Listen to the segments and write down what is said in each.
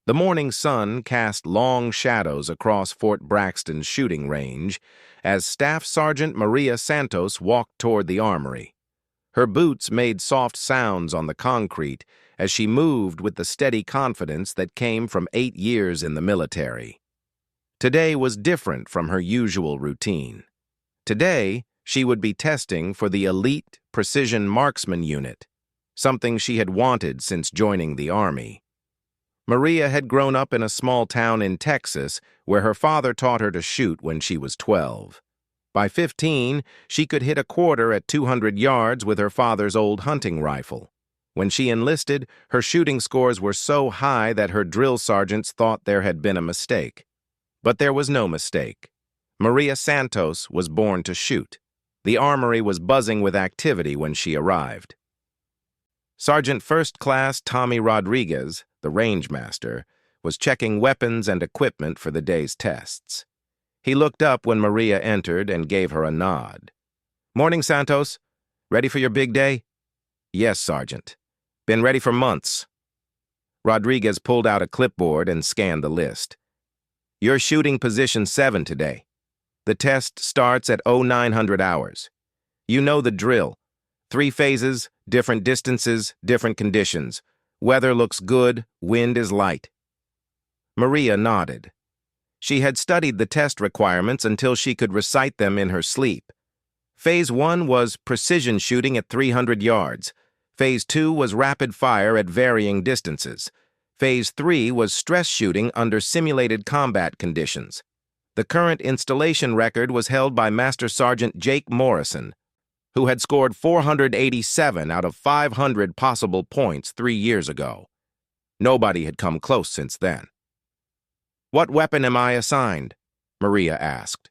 The morning sun cast long shadows across Fort Braxton's shooting range as Staff Sergeant Maria Santos walked toward the armory. Her boots made soft sounds on the concrete as she moved with the steady confidence that came from 8 years in the military. Today was different from her usual routine. Today, she would be testing for the elite precision marksman unit, something she had wanted since joining the Army. Maria had grown up in a small town in Texas where her father taught her to shoot when she was 12. By 15, she could hit a quarter at 200 yards with her father's old hunting rifle. When she enlisted, her shooting scores were so high that her drill sergeants thought there had been a mistake. But there was no mistake. Maria Santos was born to shoot. The armory was buzzing with activity when she arrived. Sergeant First Class Tommy Rodriguez, the range master, was checking weapons and equipment for the day's tests. He looked up when Maria entered and gave her a nod. "Morning, Santos. Ready for your big day?" "Yes, Sergeant. Been ready for months." Rodriguez pulled out a clipboard and scanned the list. "You're shooting position 7 today. The test starts at 0900 hours. You know the drill. 3 phases, different distances, different conditions. Weather looks good, wind is light." Maria nodded. She had studied the test requirements until she could recite them in her sleep. Phase 1 was precision shooting at 300 yards. Phase 2 was rapid fire at varying distances. Phase 3 was stress shooting under simulated combat conditions. The current installation record was held by Master Sergeant Jake Morrison, who had scored 487 out of 500 possible points 3 years ago. Nobody had come close since then. "What weapon am I assigned?" Maria asked.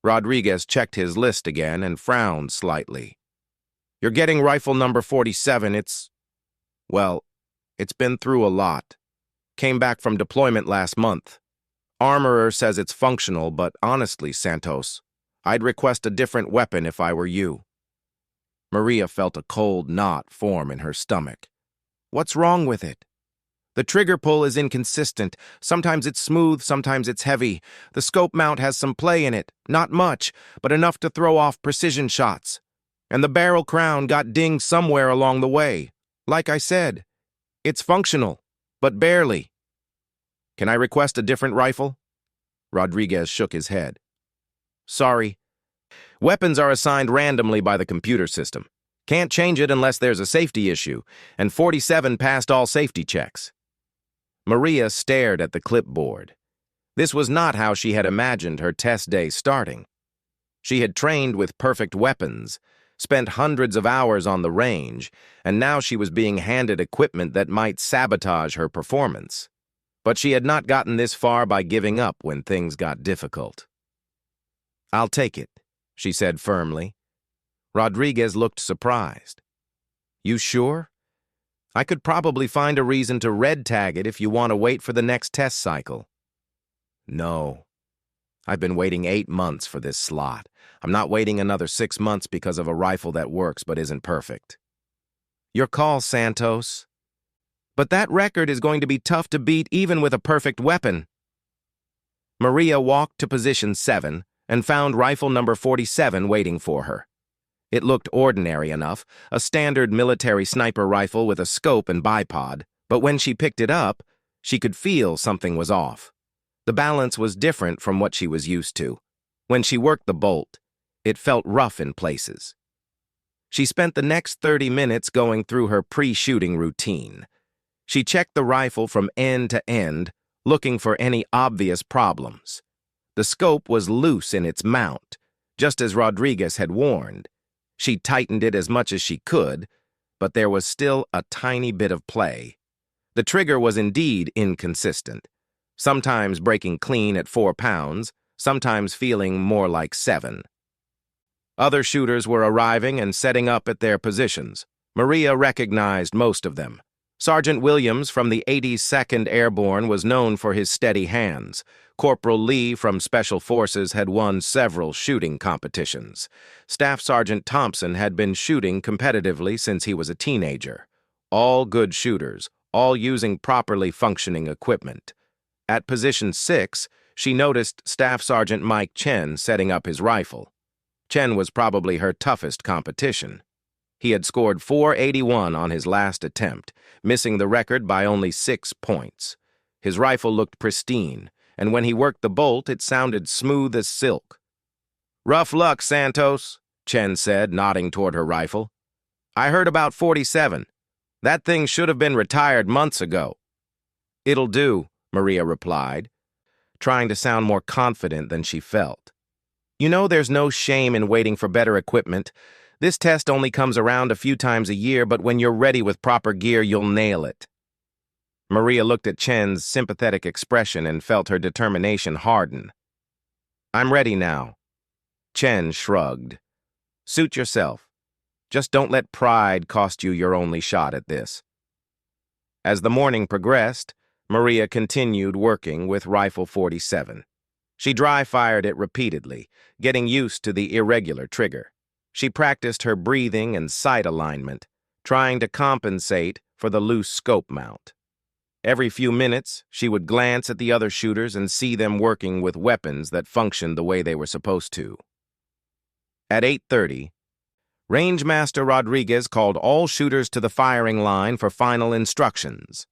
Rodriguez checked his list again and frowned slightly. "You're getting rifle number 47. It's been through a lot. Came back from deployment last month. Armorer says it's functional, but honestly, Santos, I'd request a different weapon if I were you." Maria felt a cold knot form in her stomach. "What's wrong with it?" "The trigger pull is inconsistent. Sometimes it's smooth, sometimes it's heavy. The scope mount has some play in it. Not much, but enough to throw off precision shots. And the barrel crown got dinged somewhere along the way. Like I said, it's functional, but barely." "Can I request a different rifle?" Rodriguez shook his head. "Sorry. Weapons are assigned randomly by the computer system. Can't change it unless there's a safety issue, and 47 passed all safety checks." Maria stared at the clipboard. This was not how she had imagined her test day starting. She had trained with perfect weapons, spent hundreds of hours on the range, and now she was being handed equipment that might sabotage her performance. But she had not gotten this far by giving up when things got difficult. "I'll take it," she said firmly. Rodriguez looked surprised. "You sure? I could probably find a reason to red tag it if you want to wait for the next test cycle." "No. I've been waiting 8 months for this slot. I'm not waiting another 6 months because of a rifle that works but isn't perfect." "Your call, Santos. But that record is going to be tough to beat even with a perfect weapon." Maria walked to position 7 and found rifle number 47 waiting for her. It looked ordinary enough, a standard military sniper rifle with a scope and bipod, but when she picked it up, she could feel something was off. The balance was different from what she was used to. When she worked the bolt, it felt rough in places. She spent the next 30 minutes going through her pre-shooting routine. She checked the rifle from end to end, looking for any obvious problems. The scope was loose in its mount, just as Rodriguez had warned. She tightened it as much as she could, but there was still a tiny bit of play. The trigger was indeed inconsistent, sometimes breaking clean at 4 pounds, sometimes feeling more like 7. Other shooters were arriving and setting up at their positions. Maria recognized most of them. Sergeant Williams from the 82nd Airborne was known for his steady hands. Corporal Lee from Special Forces had won several shooting competitions. Staff Sergeant Thompson had been shooting competitively since he was a teenager. All good shooters, all using properly functioning equipment. At position 6, she noticed Staff Sergeant Mike Chen setting up his rifle. Chen was probably her toughest competition. He had scored 481 on his last attempt, missing the record by only 6 points. His rifle looked pristine, and when he worked the bolt, it sounded smooth as silk. "Rough luck, Santos," Chen said, nodding toward her rifle. "I heard about 47. That thing should have been retired months ago." "It'll do," Maria replied, trying to sound more confident than she felt. "You know there's no shame in waiting for better equipment. This test only comes around a few times a year, but when you're ready with proper gear, you'll nail it." Maria looked at Chen's sympathetic expression and felt her determination harden. "I'm ready now." Chen shrugged. "Suit yourself. Just don't let pride cost you your only shot at this." As the morning progressed, Maria continued working with Rifle 47. She dry-fired it repeatedly, getting used to the irregular trigger. She practiced her breathing and sight alignment, trying to compensate for the loose scope mount. Every few minutes, she would glance at the other shooters and see them working with weapons that functioned the way they were supposed to. At 8:30, Rangemaster Rodriguez called all shooters to the firing line for final instructions.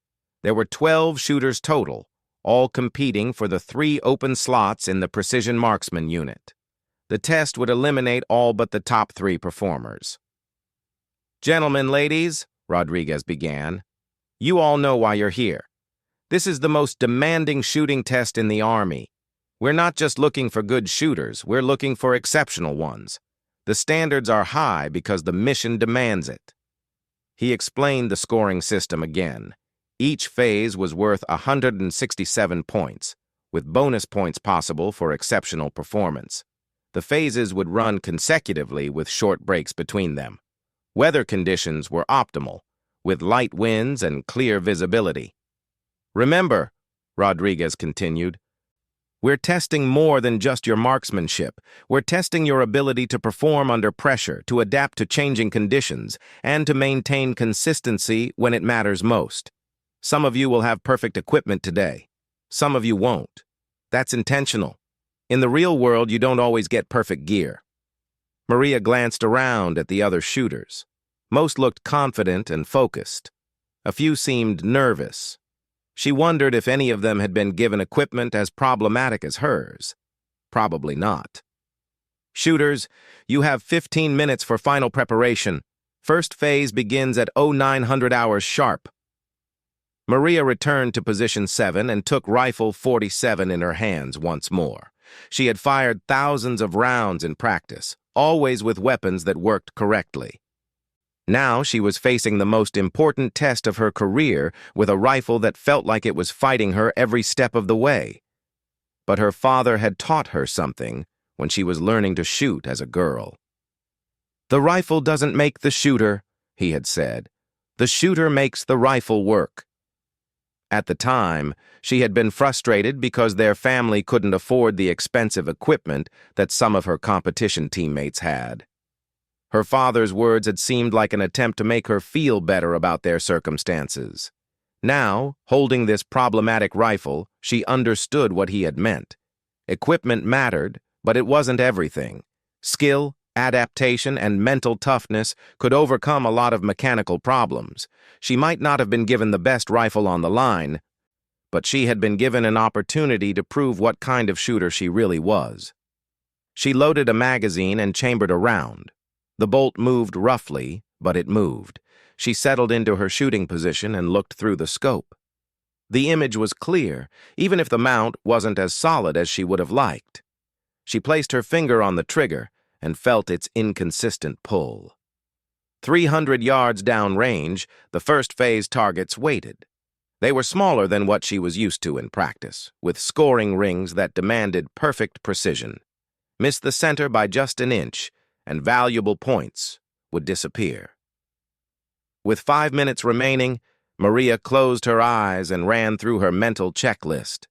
There were 12 shooters total, all competing for the 3 open slots in the Precision Marksman unit. The test would eliminate all but the top 3 performers. "Gentlemen, ladies," Rodriguez began, "you all know why you're here. This is the most demanding shooting test in the Army. We're not just looking for good shooters, we're looking for exceptional ones. The standards are high because the mission demands it." He explained the scoring system again. Each phase was worth 167 points, with bonus points possible for exceptional performance. The phases would run consecutively with short breaks between them. Weather conditions were optimal, with light winds and clear visibility. "Remember," Rodriguez continued, "we're testing more than just your marksmanship. We're testing your ability to perform under pressure, to adapt to changing conditions, and to maintain consistency when it matters most. Some of you will have perfect equipment today. Some of you won't. That's intentional. In the real world, you don't always get perfect gear." Maria glanced around at the other shooters. Most looked confident and focused. A few seemed nervous. She wondered if any of them had been given equipment as problematic as hers. Probably not. "Shooters, you have 15 minutes for final preparation. First phase begins at 0900 hours sharp." Maria returned to position 7 and took Rifle 47 in her hands once more. She had fired thousands of rounds in practice, always with weapons that worked correctly. Now she was facing the most important test of her career with a rifle that felt like it was fighting her every step of the way. But her father had taught her something when she was learning to shoot as a girl. "The rifle doesn't make the shooter," he had said. "The shooter makes the rifle work." At the time, she had been frustrated because their family couldn't afford the expensive equipment that some of her competition teammates had. Her father's words had seemed like an attempt to make her feel better about their circumstances. Now, holding this problematic rifle, she understood what he had meant. Equipment mattered, but it wasn't everything. Skill, adaptation, and mental toughness could overcome a lot of mechanical problems. She might not have been given the best rifle on the line, but she had been given an opportunity to prove what kind of shooter she really was. She loaded a magazine and chambered a round. The bolt moved roughly, but it moved. She settled into her shooting position and looked through the scope. The image was clear, even if the mount wasn't as solid as she would have liked. She placed her finger on the trigger and felt its inconsistent pull. 300 yards downrange, the first phase targets waited. They were smaller than what she was used to in practice, with scoring rings that demanded perfect precision. Miss the center by just an inch, and valuable points would disappear. With 5 minutes remaining, Maria closed her eyes and ran through her mental checklist.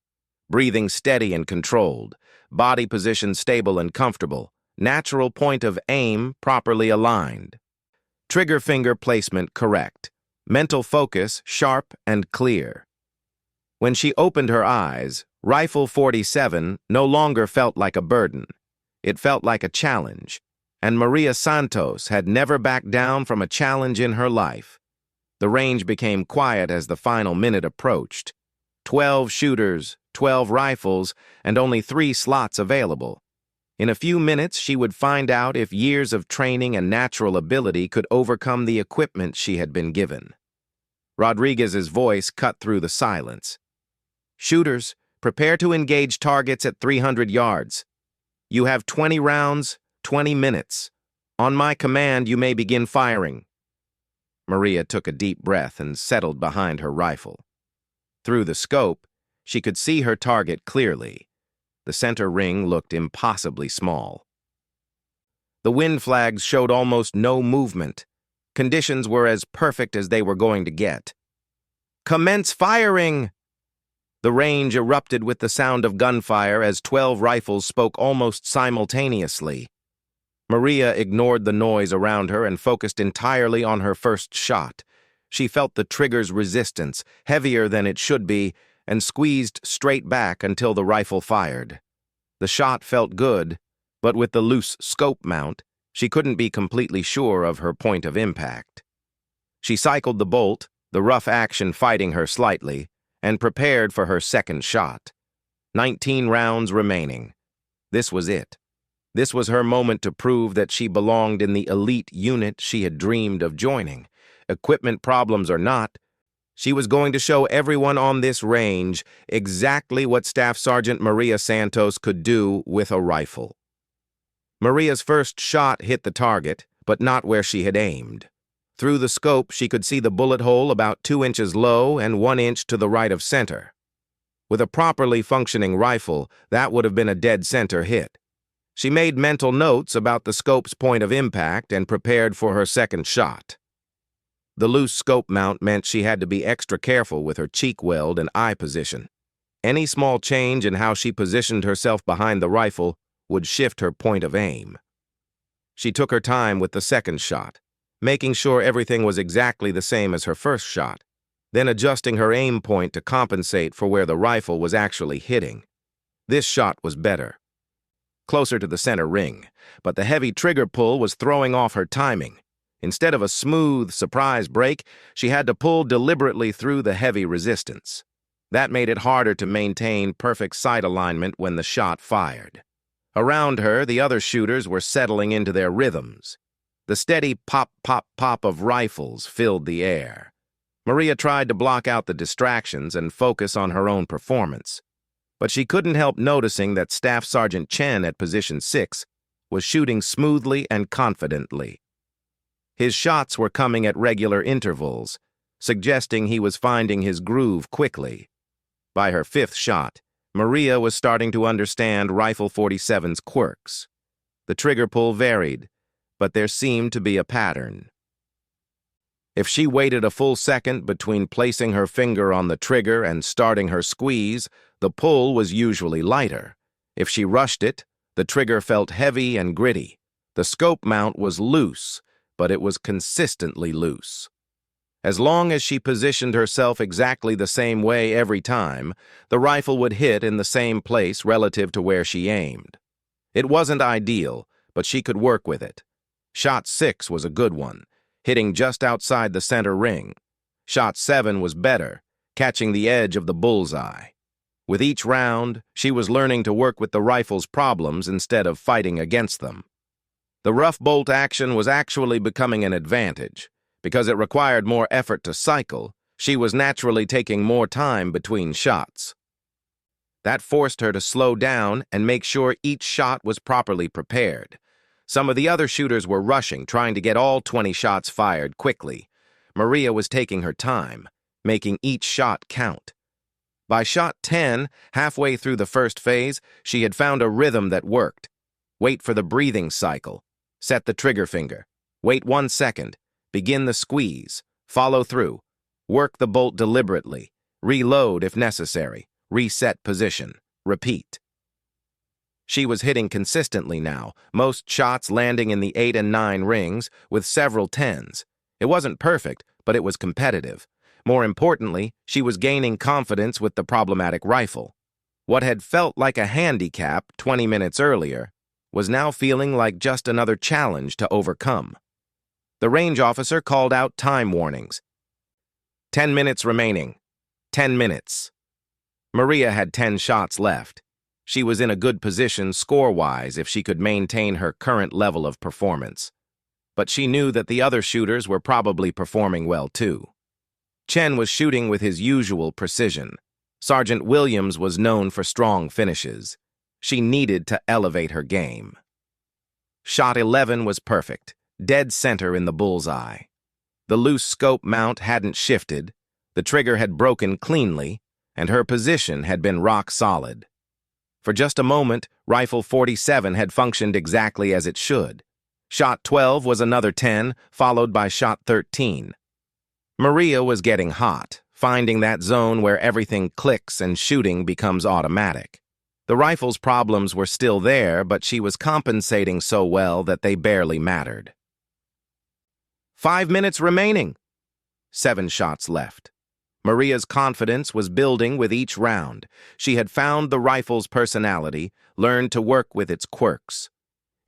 Breathing steady and controlled, body position stable and comfortable, natural point of aim properly aligned. Trigger finger placement correct. mental focus sharp and clear. When she opened her eyes, Rifle 47 no longer felt like a burden. It felt like a challenge, and Maria Santos had never backed down from a challenge in her life. The range became quiet as the final minute approached. 12 shooters, 12 rifles, and only 3 slots available. In a few minutes, she would find out if years of training and natural ability could overcome the equipment she had been given. Rodriguez's voice cut through the silence. "Shooters, prepare to engage targets at 300 yards. You have 20 rounds, 20 minutes. On my command, you may begin firing." Maria took a deep breath and settled behind her rifle. Through the scope, she could see her target clearly. The center ring looked impossibly small. The wind flags showed almost no movement. Conditions were as perfect as they were going to get. "Commence firing!" The range erupted with the sound of gunfire as 12 rifles spoke almost simultaneously. Maria ignored the noise around her and focused entirely on her first shot. She felt the trigger's resistance, heavier than it should be, and squeezed straight back until the rifle fired. The shot felt good, but with the loose scope mount, she couldn't be completely sure of her point of impact. She cycled the bolt, the rough action fighting her slightly, and prepared for her second shot. 19 rounds remaining. This was it. This was her moment to prove that she belonged in the elite unit she had dreamed of joining. Equipment problems or not, she was going to show everyone on this range exactly what Staff Sergeant Maria Santos could do with a rifle. Maria's first shot hit the target, but not where she had aimed. Through the scope, she could see the bullet hole about 2 inches low and 1 inch to the right of center. With a properly functioning rifle, that would have been a dead center hit. She made mental notes about the scope's point of impact and prepared for her second shot. The loose scope mount meant she had to be extra careful with her cheek weld and eye position. Any small change in how she positioned herself behind the rifle would shift her point of aim. She took her time with the second shot, making sure everything was exactly the same as her first shot, then adjusting her aim point to compensate for where the rifle was actually hitting. This shot was better, closer to the center ring, but the heavy trigger pull was throwing off her timing. Instead of a smooth, surprise break, she had to pull deliberately through the heavy resistance. That made it harder to maintain perfect sight alignment when the shot fired. Around her, the other shooters were settling into their rhythms. The steady pop, pop, pop of rifles filled the air. Maria tried to block out the distractions and focus on her own performance. But she couldn't help noticing that Staff Sergeant Chen at Position 6 was shooting smoothly and confidently. His shots were coming at regular intervals, suggesting he was finding his groove quickly. By her fifth shot, Maria was starting to understand Rifle 47's quirks. The trigger pull varied, but there seemed to be a pattern. If she waited a full second between placing her finger on the trigger and starting her squeeze, the pull was usually lighter. If she rushed it, the trigger felt heavy and gritty. The scope mount was loose, but it was consistently loose. As long as she positioned herself exactly the same way every time, the rifle would hit in the same place relative to where she aimed. It wasn't ideal, but she could work with it. Shot 6 was a good one, hitting just outside the center ring. Shot 7 was better, catching the edge of the bullseye. With each round, she was learning to work with the rifle's problems instead of fighting against them. The rough bolt action was actually becoming an advantage. Because it required more effort to cycle, she was naturally taking more time between shots. That forced her to slow down and make sure each shot was properly prepared. Some of the other shooters were rushing, trying to get all 20 shots fired quickly. Maria was taking her time, making each shot count. By shot 10, halfway through the first phase, she had found a rhythm that worked. Wait for the breathing cycle. Set the trigger finger. Wait 1 second. Begin the squeeze. Follow through. Work the bolt deliberately. Reload if necessary. Reset position. Repeat. She was hitting consistently now, most shots landing in the 8 and 9 rings, with several 10s. It wasn't perfect, but it was competitive. More importantly, she was gaining confidence with the problematic rifle. What had felt like a handicap 20 minutes earlier was now feeling like just another challenge to overcome. The range officer called out time warnings. 10 minutes remaining. 10 minutes. Maria had 10 shots left. She was in a good position score-wise if she could maintain her current level of performance. But she knew that the other shooters were probably performing well too. Chen was shooting with his usual precision. Sergeant Williams was known for strong finishes. She needed to elevate her game. Shot 11 was perfect, dead center in the bullseye. The loose scope mount hadn't shifted, the trigger had broken cleanly, and her position had been rock solid. For just a moment, Rifle 47 had functioned exactly as it should. Shot 12 was another 10, followed by shot 13. Maria was getting hot, finding that zone where everything clicks and shooting becomes automatic. The rifle's problems were still there, but she was compensating so well that they barely mattered. 5 minutes remaining. 7 shots left. Maria's confidence was building with each round. She had found the rifle's personality, learned to work with its quirks.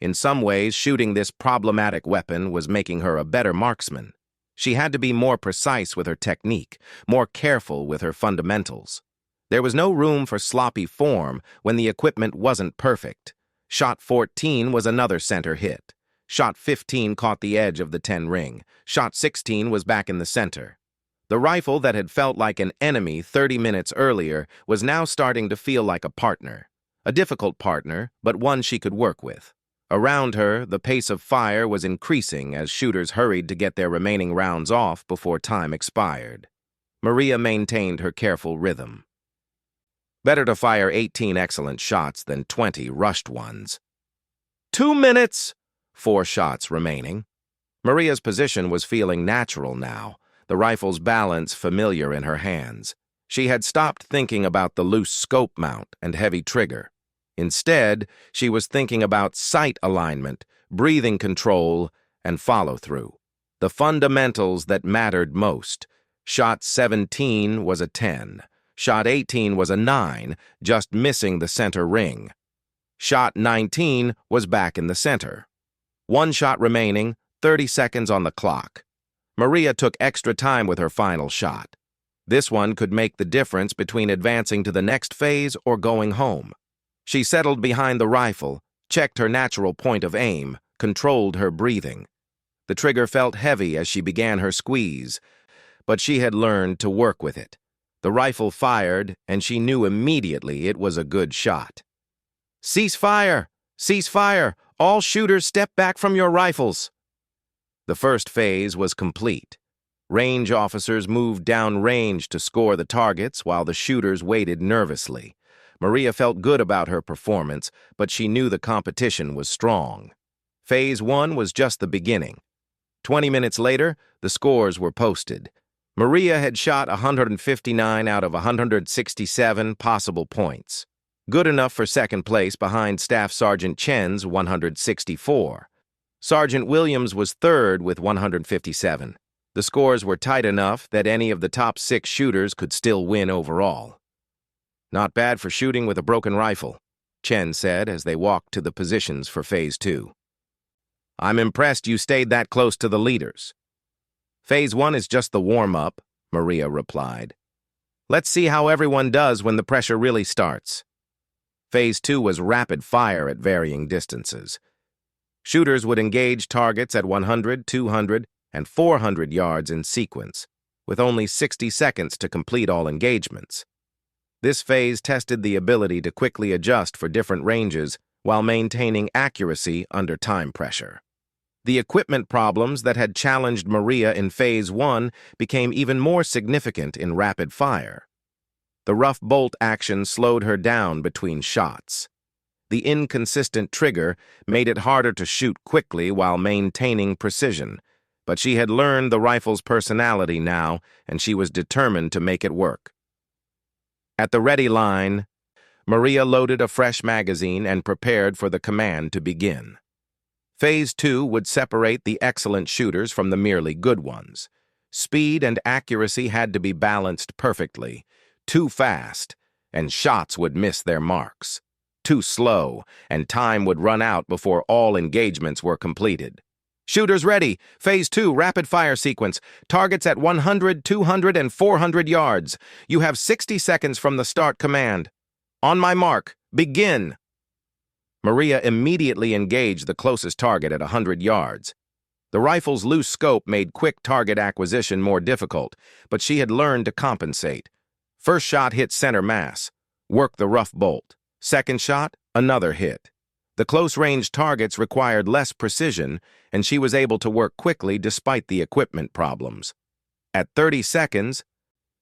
In some ways, shooting this problematic weapon was making her a better marksman. She had to be more precise with her technique, more careful with her fundamentals. There was no room for sloppy form when the equipment wasn't perfect. Shot 14 was another center hit. Shot 15 caught the edge of the 10 ring. Shot 16 was back in the center. The rifle that had felt like an enemy 30 minutes earlier was now starting to feel like a partner. A difficult partner, but one she could work with. Around her, the pace of fire was increasing as shooters hurried to get their remaining rounds off before time expired. Maria maintained her careful rhythm. Better to fire 18 excellent shots than 20 rushed ones. 2 minutes! 4 shots remaining. Maria's position was feeling natural now, the rifle's balance familiar in her hands. She had stopped thinking about the loose scope mount and heavy trigger. Instead, she was thinking about sight alignment, breathing control, and follow-through. The fundamentals that mattered most. Shot 17 was a 10. Shot 18 was a 9, just missing the center ring. Shot 19 was back in the center. 1 shot remaining, 30 seconds on the clock. Maria took extra time with her final shot. This one could make the difference between advancing to the next phase or going home. She settled behind the rifle, checked her natural point of aim, controlled her breathing. The trigger felt heavy as she began her squeeze, but she had learned to work with it. The rifle fired, and she knew immediately it was a good shot. "Cease fire! Cease fire! All shooters step back from your rifles!" The first phase was complete. Range officers moved downrange to score the targets while the shooters waited nervously. Maria felt good about her performance, but she knew the competition was strong. Phase 1 was just the beginning. 20 minutes later, the scores were posted. Maria had shot 159 out of 167 possible points. Good enough for second place behind Staff Sergeant Chen's 164. Sergeant Williams was third with 157. The scores were tight enough that any of the top 6 shooters could still win overall. "Not bad for shooting with a broken rifle," Chen said as they walked to the positions for Phase 2. "I'm impressed you stayed that close to the leaders." "Phase 1 is just the warm-up," Maria replied. "Let's see how everyone does when the pressure really starts." Phase 2 was rapid fire at varying distances. Shooters would engage targets at 100, 200, and 400 yards in sequence, with only 60 seconds to complete all engagements. This phase tested the ability to quickly adjust for different ranges while maintaining accuracy under time pressure. The equipment problems that had challenged Maria in Phase 1 became even more significant in rapid fire. The rough bolt action slowed her down between shots. The inconsistent trigger made it harder to shoot quickly while maintaining precision, but she had learned the rifle's personality now, and she was determined to make it work. At the ready line, Maria loaded a fresh magazine and prepared for the command to begin. Phase 2 would separate the excellent shooters from the merely good ones. Speed and accuracy had to be balanced perfectly. Too fast, and shots would miss their marks. Too slow, and time would run out before all engagements were completed. Shooters ready. Phase 2, rapid fire sequence. Targets at 100, 200, and 400 yards. You have 60 seconds from the start command. On my mark, begin. Maria immediately engaged the closest target at 100 yards. The rifle's loose scope made quick target acquisition more difficult, but she had learned to compensate. First shot hit center mass. Work the rough bolt. Second shot, another hit. The close-range targets required less precision, and she was able to work quickly despite the equipment problems. At 30 seconds,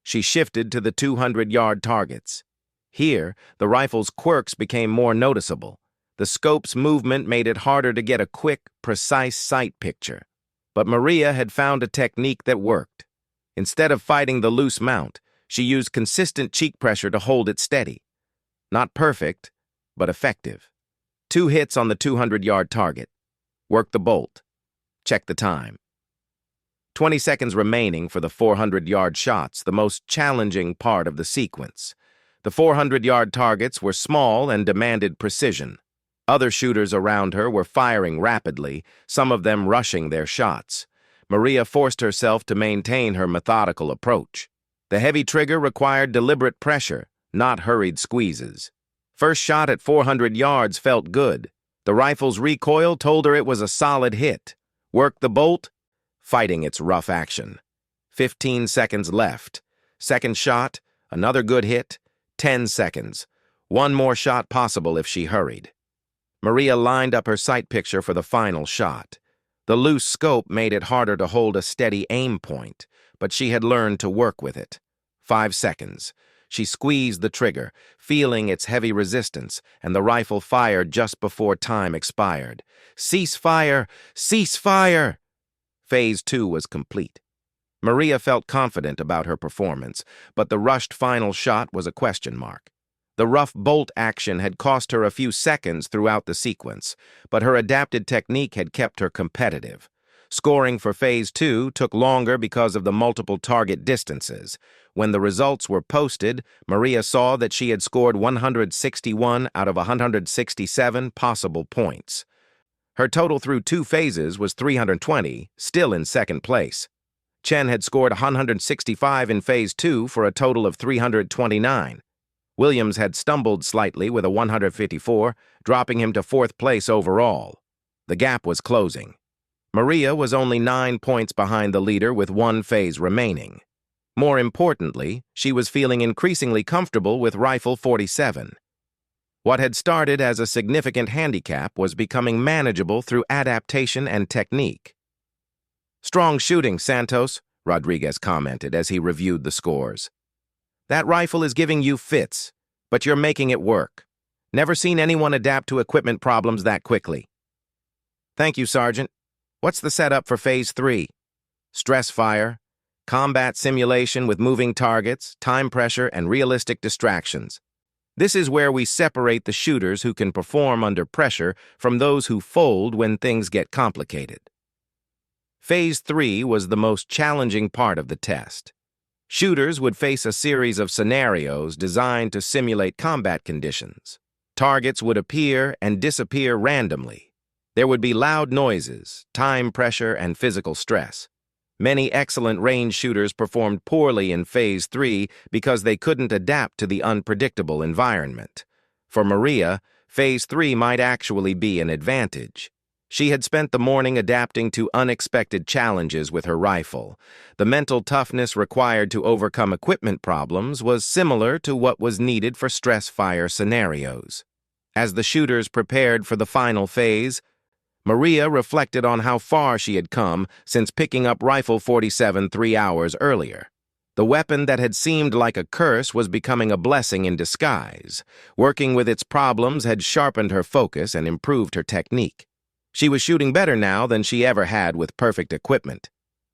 she shifted to the 200-yard targets. Here, the rifle's quirks became more noticeable. The scope's movement made it harder to get a quick, precise sight picture. But Maria had found a technique that worked. Instead of fighting the loose mount, she used consistent cheek pressure to hold it steady. Not perfect, but effective. 2 hits on the 200-yard target. Work the bolt. Check the time. 20 seconds remaining for the 400-yard shots, the most challenging part of the sequence. The 400-yard targets were small and demanded precision. Other shooters around her were firing rapidly, some of them rushing their shots. Maria forced herself to maintain her methodical approach. The heavy trigger required deliberate pressure, not hurried squeezes. First shot at 400 yards felt good. The rifle's recoil told her it was a solid hit. Work the bolt, fighting its rough action. 15 seconds left. Second shot, another good hit. 10 seconds. One more shot possible if she hurried. Maria lined up her sight picture for the final shot. The loose scope made it harder to hold a steady aim point, but she had learned to work with it. 5 seconds. She squeezed the trigger, feeling its heavy resistance, and the rifle fired just before time expired. Cease fire! Cease fire! Phase 2 was complete. Maria felt confident about her performance, but the rushed final shot was a question mark. The rough bolt action had cost her a few seconds throughout the sequence, but her adapted technique had kept her competitive. Scoring for Phase 2 took longer because of the multiple target distances. When the results were posted, Maria saw that she had scored 161 out of 167 possible points. Her total through 2 phases was 320, still in second place. Chen had scored 165 in Phase 2 for a total of 329. Williams had stumbled slightly with a 154, dropping him to 4th place overall. The gap was closing. Maria was only 9 points behind the leader with 1 phase remaining. More importantly, she was feeling increasingly comfortable with Rifle 47. What had started as a significant handicap was becoming manageable through adaptation and technique. "Strong shooting, Santos," Rodriguez commented as he reviewed the scores. "That rifle is giving you fits, but you're making it work. Never seen anyone adapt to equipment problems that quickly." "Thank you, Sergeant. What's the setup for Phase 3? Stress fire, combat simulation with moving targets, time pressure, and realistic distractions. This is where we separate the shooters who can perform under pressure from those who fold when things get complicated." Phase 3 was the most challenging part of the test. Shooters would face a series of scenarios designed to simulate combat conditions. Targets would appear and disappear randomly. There would be loud noises, time pressure, and physical stress. Many excellent range shooters performed poorly in Phase 3 because they couldn't adapt to the unpredictable environment. For Maria, Phase 3 might actually be an advantage. She had spent the morning adapting to unexpected challenges with her rifle. The mental toughness required to overcome equipment problems was similar to what was needed for stress fire scenarios. As the shooters prepared for the final phase, Maria reflected on how far she had come since picking up Rifle 47 3 hours earlier. The weapon that had seemed like a curse was becoming a blessing in disguise. Working with its problems had sharpened her focus and improved her technique. She was shooting better now than she ever had with perfect equipment.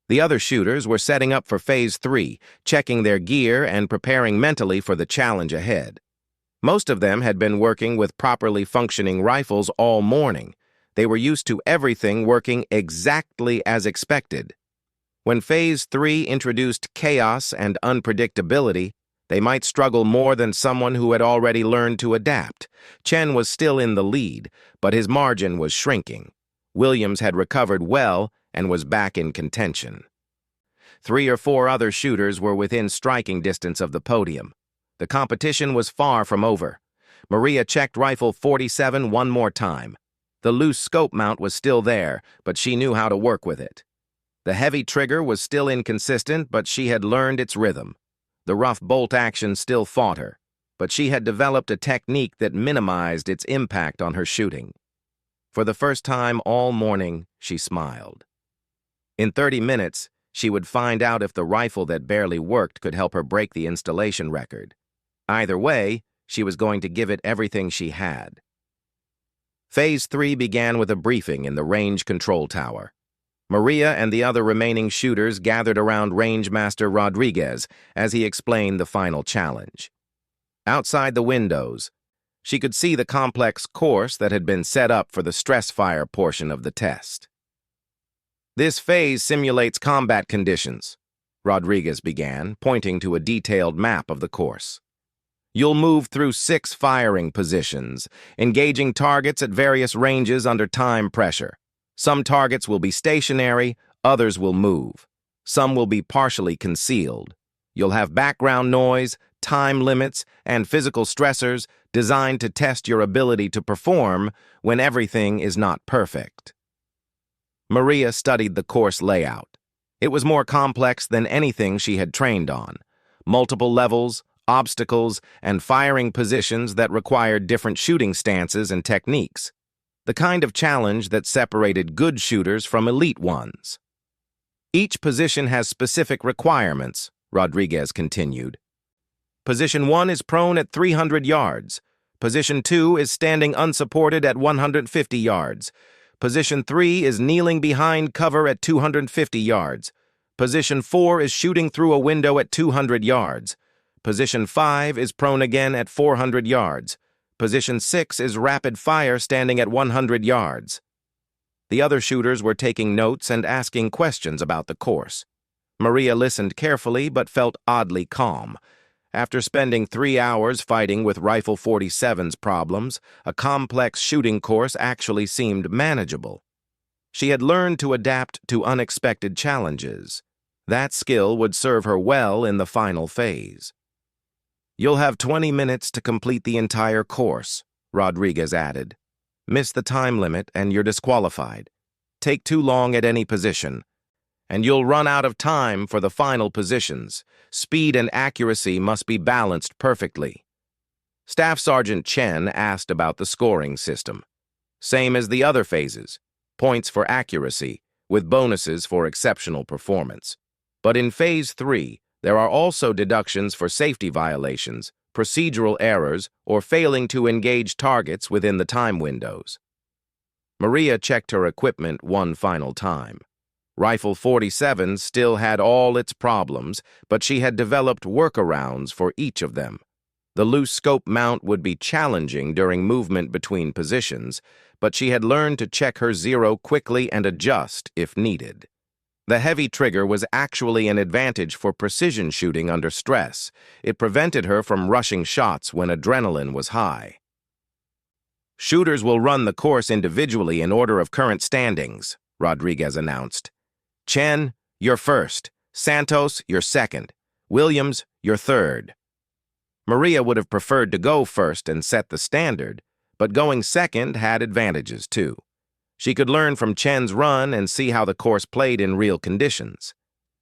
The other shooters were setting up for Phase 3, checking their gear and preparing mentally for the challenge ahead. Most of them had been working with properly functioning rifles all morning. They were used to everything working exactly as expected. When Phase 3 introduced chaos and unpredictability, they might struggle more than someone who had already learned to adapt. Chen was still in the lead, but his margin was shrinking. Williams had recovered well and was back in contention. 3 or 4 other shooters were within striking distance of the podium. The competition was far from over. Maria checked Rifle 47 one more time. The loose scope mount was still there, but she knew how to work with it. The heavy trigger was still inconsistent, but she had learned its rhythm. The rough bolt action still fought her, but she had developed a technique that minimized its impact on her shooting. For the first time all morning, she smiled. In 30 minutes, she would find out if the rifle that barely worked could help her break the installation record. Either way, she was going to give it everything she had. Phase 3 began with a briefing in the range control tower. Maria and the other remaining shooters gathered around Rangemaster Rodriguez as he explained the final challenge. Outside the windows, she could see the complex course that had been set up for the stress fire portion of the test. "This phase simulates combat conditions," Rodriguez began, pointing to a detailed map of the course. "You'll move through 6 firing positions, engaging targets at various ranges under time pressure. Some targets will be stationary, others will move. Some will be partially concealed. You'll have background noise, time limits, and physical stressors designed to test your ability to perform when everything is not perfect." Maria studied the course layout. It was more complex than anything she had trained on. Multiple levels, obstacles, and firing positions that required different shooting stances and techniques. The kind of challenge that separated good shooters from elite ones. "Each position has specific requirements," Rodriguez continued. "Position 1 is prone at 300 yards. Position 2 is standing unsupported at 150 yards. Position 3 is kneeling behind cover at 250 yards. Position 4 is shooting through a window at 200 yards. Position 5 is prone again at 400 yards. Position 6 is rapid fire standing at 100 yards. The other shooters were taking notes and asking questions about the course. Maria listened carefully but felt oddly calm. After spending 3 hours fighting with Rifle 47's problems, a complex shooting course actually seemed manageable. She had learned to adapt to unexpected challenges. That skill would serve her well in the final phase. "You'll have 20 minutes to complete the entire course," Rodriguez added. "Miss the time limit and you're disqualified. Take too long at any position. And you'll run out of time for the final positions. Speed and accuracy must be balanced perfectly." Staff Sergeant Chen asked about the scoring system. "Same as the other phases. Points for accuracy, with bonuses for exceptional performance. But in Phase 3, there are also deductions for safety violations, procedural errors, or failing to engage targets within the time windows." Maria checked her equipment one final time. Rifle 47 still had all its problems, but she had developed workarounds for each of them. The loose scope mount would be challenging during movement between positions, but she had learned to check her zero quickly and adjust if needed. The heavy trigger was actually an advantage for precision shooting under stress. It prevented her from rushing shots when adrenaline was high. "Shooters will run the course individually in order of current standings," Rodriguez announced. "Chen, you're first. Santos, you're second. Williams, you're third." Maria would have preferred to go first and set the standard, but going second had advantages too. She could learn from Chen's run and see how the course played in real conditions.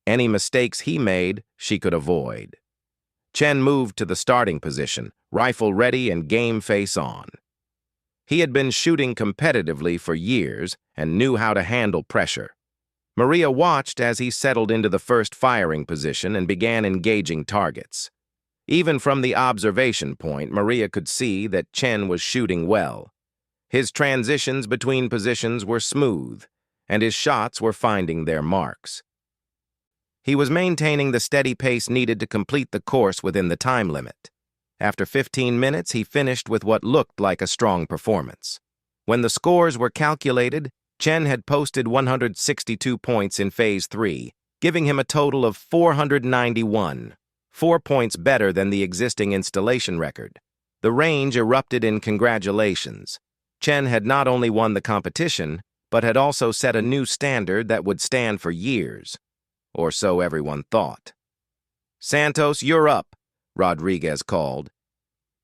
Any mistakes he made, she could avoid. Chen moved to the starting position, rifle ready and game face on. He had been shooting competitively for years and knew how to handle pressure. Maria watched as he settled into the first firing position and began engaging targets. Even from the observation point, Maria could see that Chen was shooting well. His transitions between positions were smooth, and his shots were finding their marks. He was maintaining the steady pace needed to complete the course within the time limit. After 15 minutes, he finished with what looked like a strong performance. When the scores were calculated, Chen had posted 162 points in Phase 3, giving him a total of 491, 4 points better than the existing installation record. The range erupted in congratulations. Chen had not only won the competition, but had also set a new standard that would stand for years. Or so everyone thought. "Santos, you're up," Rodriguez called.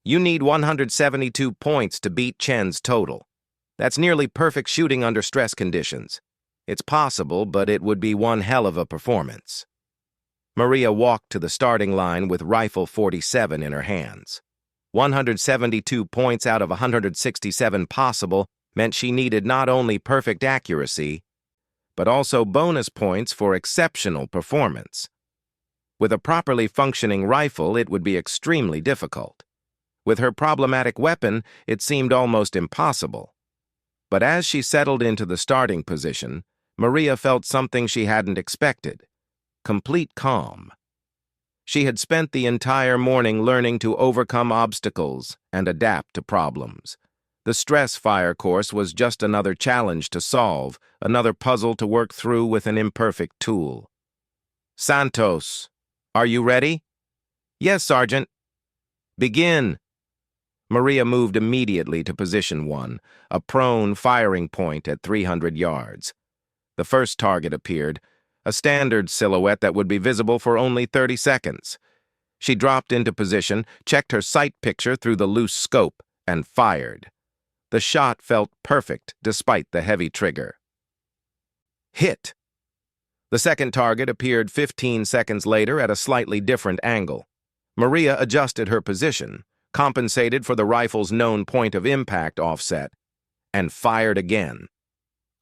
"You need 172 points to beat Chen's total. That's nearly perfect shooting under stress conditions. It's possible, but it would be one hell of a performance." Maria walked to the starting line with rifle 47 in her hands. 172 points out of 167 possible meant she needed not only perfect accuracy, but also bonus points for exceptional performance. With a properly functioning rifle, it would be extremely difficult. With her problematic weapon, it seemed almost impossible. But as she settled into the starting position, Maria felt something she hadn't expected: complete calm. She had spent the entire morning learning to overcome obstacles and adapt to problems. The stress fire course was just another challenge to solve, another puzzle to work through with an imperfect tool. "Santos, are you ready?" "Yes, Sergeant." "Begin." Maria moved immediately to position 1, a prone firing point at 300 yards. The first target appeared, a standard silhouette that would be visible for only 30 seconds. She dropped into position, checked her sight picture through the loose scope, and fired. The shot felt perfect despite the heavy trigger. Hit! The second target appeared 15 seconds later at a slightly different angle. Maria adjusted her position, compensated for the rifle's known point of impact offset, and fired again.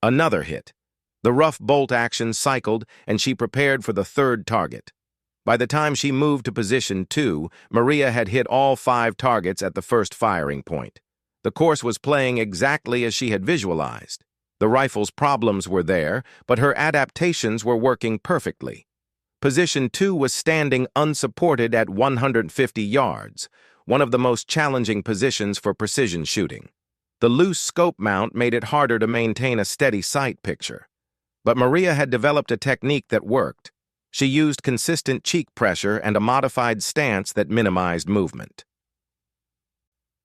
Another hit. The rough bolt action cycled, and she prepared for the third target. By the time she moved to position 2, Maria had hit all 5 targets at the first firing point. The course was playing exactly as she had visualized. The rifle's problems were there, but her adaptations were working perfectly. Position 2 was standing unsupported at 150 yards, one of the most challenging positions for precision shooting. The loose scope mount made it harder to maintain a steady sight picture. But Maria had developed a technique that worked. She used consistent cheek pressure and a modified stance that minimized movement.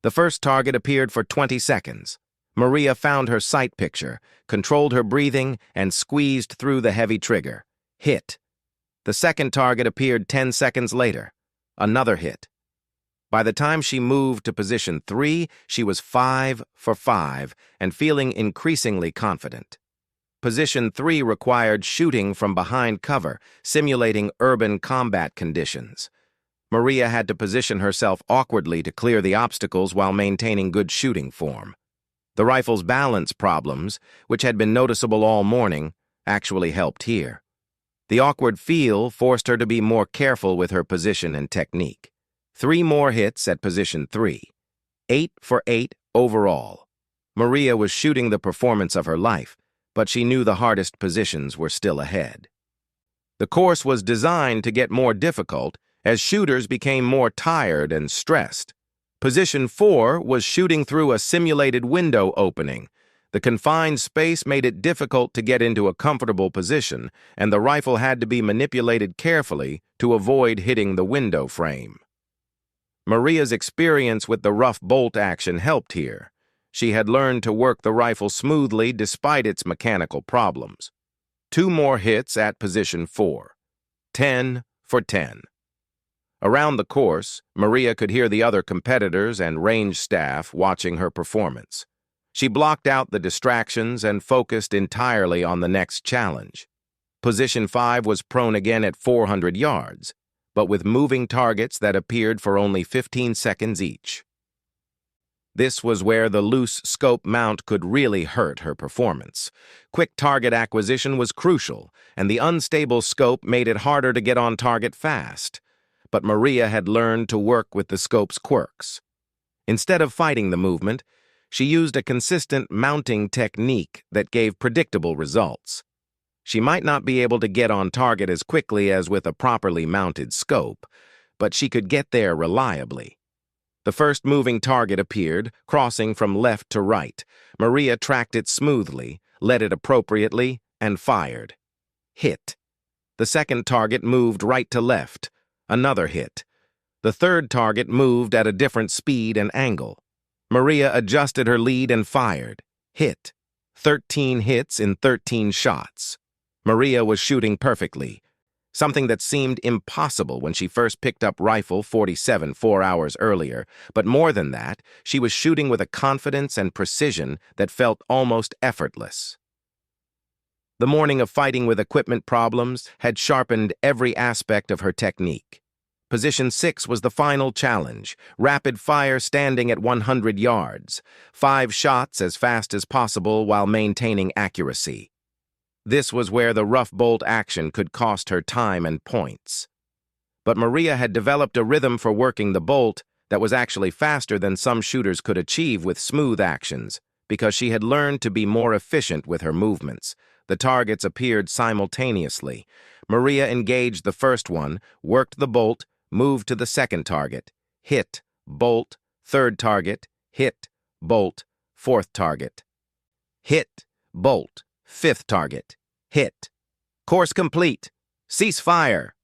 The first target appeared for 20 seconds. Maria found her sight picture, controlled her breathing, and squeezed through the heavy trigger. Hit. The second target appeared 10 seconds later. Another hit. By the time she moved to position 3, she was 5 for 5 and feeling increasingly confident. Position 3 required shooting from behind cover, simulating urban combat conditions. Maria had to position herself awkwardly to clear the obstacles while maintaining good shooting form. The rifle's balance problems, which had been noticeable all morning, actually helped here. The awkward feel forced her to be more careful with her position and technique. 3 more hits at position 3. 8 for 8 overall. Maria was shooting the performance of her life, but she knew the hardest positions were still ahead. The course was designed to get more difficult as shooters became more tired and stressed. Position 4 was shooting through a simulated window opening. The confined space made it difficult to get into a comfortable position, and the rifle had to be manipulated carefully to avoid hitting the window frame. Maria's experience with the rough bolt action helped here. She had learned to work the rifle smoothly despite its mechanical problems. 2 more hits at position 4. 10 for 10. Around the course, Maria could hear the other competitors and range staff watching her performance. She blocked out the distractions and focused entirely on the next challenge. Position 5 was prone again at 400 yards, but with moving targets that appeared for only 15 seconds each. This was where the loose scope mount could really hurt her performance. Quick target acquisition was crucial, and the unstable scope made it harder to get on target fast. But Maria had learned to work with the scope's quirks. Instead of fighting the movement, she used a consistent mounting technique that gave predictable results. She might not be able to get on target as quickly as with a properly mounted scope, but she could get there reliably. The first moving target appeared, crossing from left to right. Maria tracked it smoothly, led it appropriately, and fired. Hit. The second target moved right to left. Another hit. The third target moved at a different speed and angle. Maria adjusted her lead and fired. Hit. 13 hits in 13 shots. Maria was shooting perfectly, something that seemed impossible when she first picked up Rifle 47 4 hours earlier. But more than that, she was shooting with a confidence and precision that felt almost effortless. The morning of fighting with equipment problems had sharpened every aspect of her technique. Position 6 was the final challenge, rapid fire standing at 100 yards, 5 shots as fast as possible while maintaining accuracy. This was where the rough bolt action could cost her time and points. But Maria had developed a rhythm for working the bolt that was actually faster than some shooters could achieve with smooth actions, because she had learned to be more efficient with her movements. The targets appeared simultaneously. Maria engaged the first one, worked the bolt, moved to the second target, hit, bolt, third target, hit, bolt, fourth target, hit, bolt, fifth target, hit. Course complete. Cease fire.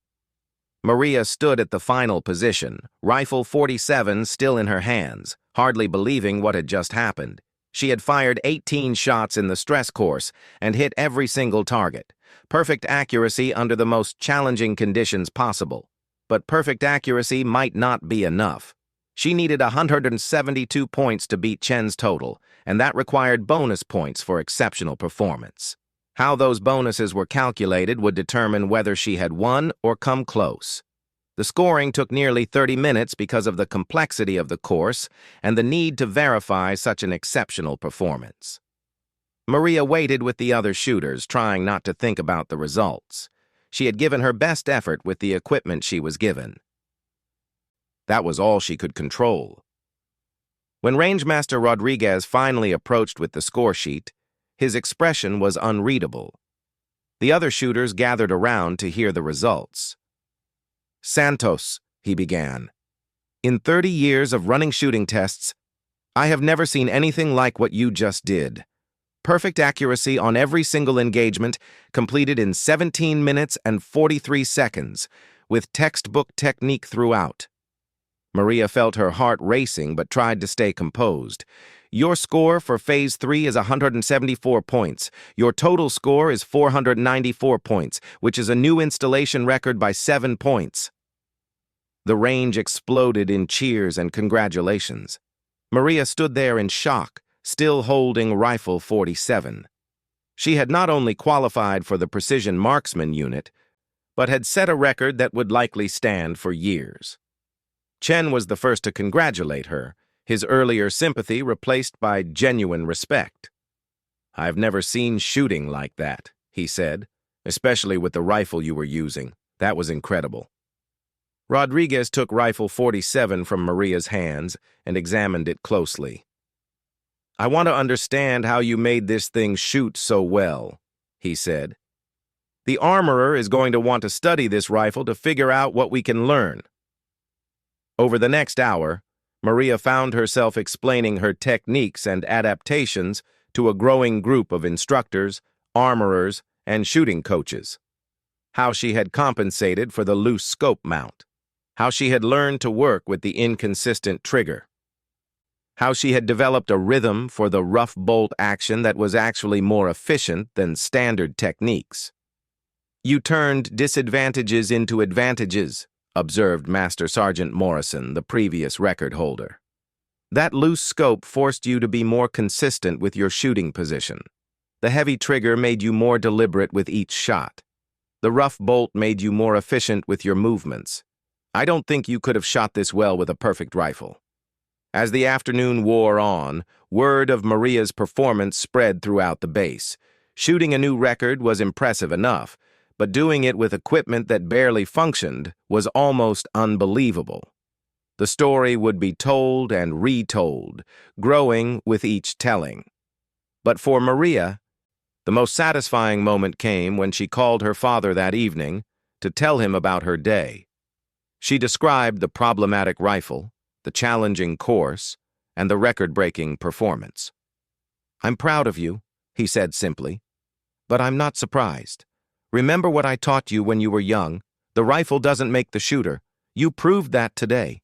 Maria stood at the final position, Rifle 47 still in her hands, hardly believing what had just happened. She had fired 18 shots in the stress course and hit every single target. Perfect accuracy under the most challenging conditions possible. But perfect accuracy might not be enough. She needed 172 points to beat Chen's total, and that required bonus points for exceptional performance. How those bonuses were calculated would determine whether she had won or come close. The scoring took nearly 30 minutes because of the complexity of the course and the need to verify such an exceptional performance. Maria waited with the other shooters, trying not to think about the results. She had given her best effort with the equipment she was given. That was all she could control. When Rangemaster Rodriguez finally approached with the score sheet, his expression was unreadable. The other shooters gathered around to hear the results. "Santos," he began, "in 30 years of running shooting tests, I have never seen anything like what you just did. Perfect accuracy on every single engagement, completed in 17 minutes and 43 seconds, with textbook technique throughout." Maria felt her heart racing but tried to stay composed. "Your score for Phase 3 is 174 points. Your total score is 494 points, which is a new installation record by 7 points." The range exploded in cheers and congratulations. Maria stood there in shock, still holding Rifle 47. She had not only qualified for the Precision Marksman unit, but had set a record that would likely stand for years. Chen was the first to congratulate her, his earlier sympathy replaced by genuine respect. "I've never seen shooting like that," he said, "especially with the rifle you were using. That was incredible." Rodriguez took Rifle 47 from Maria's hands and examined it closely. "I want to understand how you made this thing shoot so well," he said. "The armorer is going to want to study this rifle to figure out what we can learn." Over the next hour, Maria found herself explaining her techniques and adaptations to a growing group of instructors, armorers, and shooting coaches. How she had compensated for the loose scope mount. How she had learned to work with the inconsistent trigger. How she had developed a rhythm for the rough bolt action that was actually more efficient than standard techniques. "You turned disadvantages into advantages," observed Master Sergeant Morrison, the previous record holder. "That loose scope forced you to be more consistent with your shooting position. The heavy trigger made you more deliberate with each shot. The rough bolt made you more efficient with your movements. I don't think you could have shot this well with a perfect rifle." As the afternoon wore on, word of Maria's performance spread throughout the base. Shooting a new record was impressive enough, but doing it with equipment that barely functioned was almost unbelievable. The story would be told and retold, growing with each telling. But for Maria, the most satisfying moment came when she called her father that evening to tell him about her day. She described the problematic rifle, the challenging course, and the record-breaking performance. "I'm proud of you," he said simply, "but I'm not surprised. Remember what I taught you when you were young? The rifle doesn't make the shooter. You proved that today.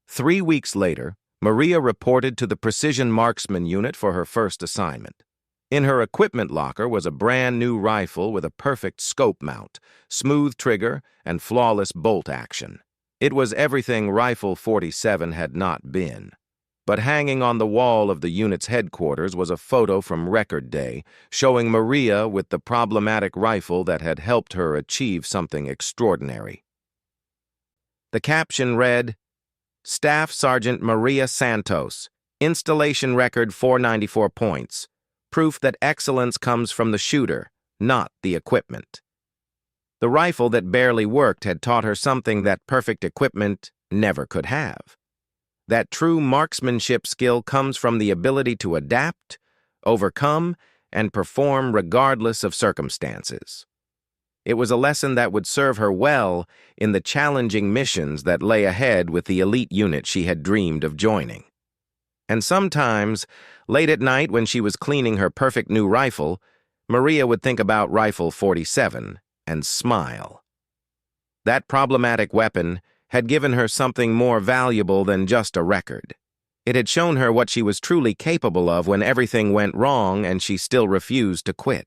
3 weeks later, Maria reported to the Precision Marksman Unit for her first assignment. In her equipment locker was a brand new rifle with a perfect scope mount, smooth trigger, and flawless bolt action. It was everything Rifle 47 had not been. But hanging on the wall of the unit's headquarters was a photo from Record Day showing Maria with the problematic rifle that had helped her achieve something extraordinary. The caption read, "Staff Sergeant Maria Santos, installation record 494 points, proof that excellence comes from the shooter, not the equipment." The rifle that barely worked had taught her something that perfect equipment never could have. That true marksmanship skill comes from the ability to adapt, overcome, and perform regardless of circumstances. It was a lesson that would serve her well in the challenging missions that lay ahead with the elite unit she had dreamed of joining. And sometimes, late at night when she was cleaning her perfect new rifle, Maria would think about Rifle 47 and smile. That problematic weapon had given her something more valuable than just a record. It had shown her what she was truly capable of when everything went wrong and she still refused to quit.